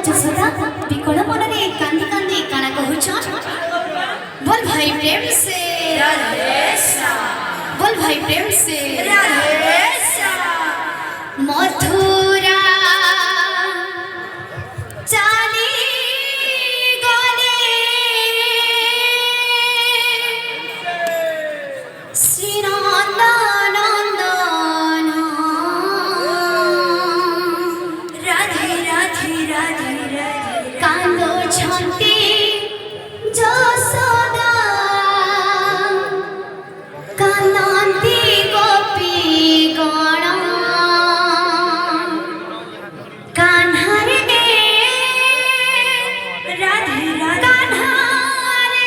যশোদা বিকল মনরে কান্দি কান্দি কানা কহুছ बोल भाई प्रेम से राधे श्याम बोल भाई प्रेम से राधे श्याम मथुरा चाली गले श्री नंदनंदन राधे राधे राधे राधे कांदो छंती যশোদা কানন্তি গোপী গণ কান্হারে राधे राधे কান্হারে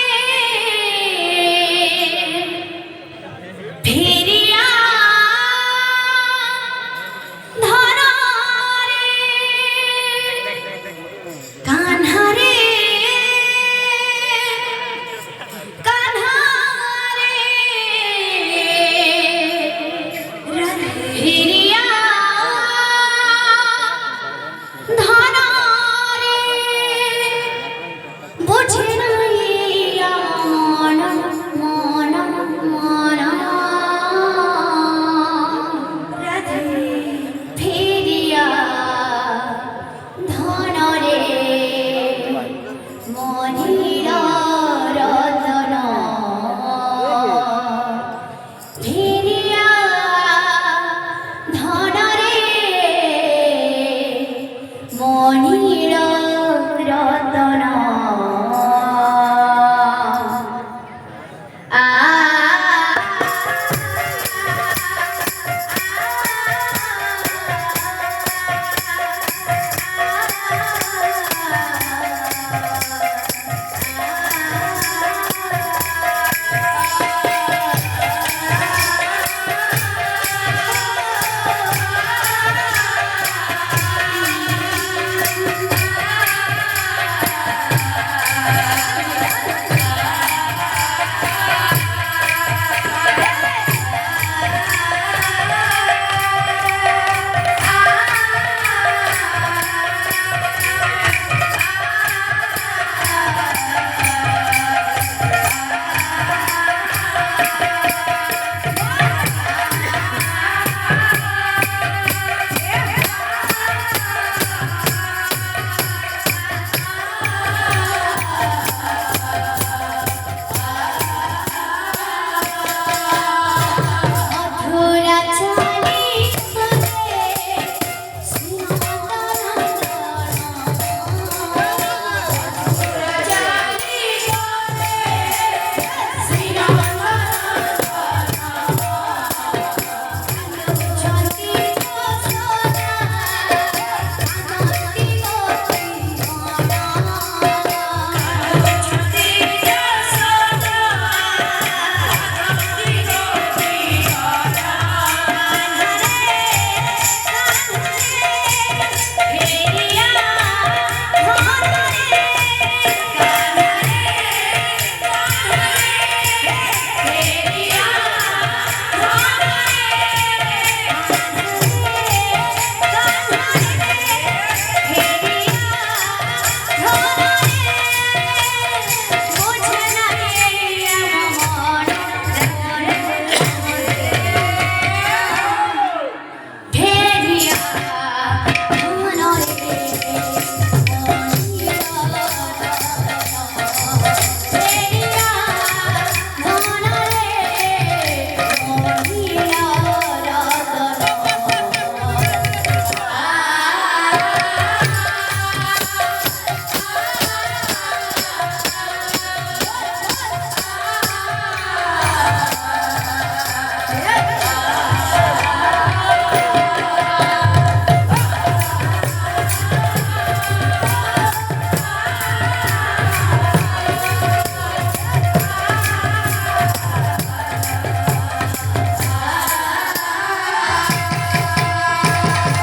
ফিরিয়া ধরে কান্হারে হিরিয়া ধনরে বুঝে নাইয়া মন মন মন राधे ফিরিয়া ধনরে মনির রতন ফিরিয়া ধনরে মনির রতন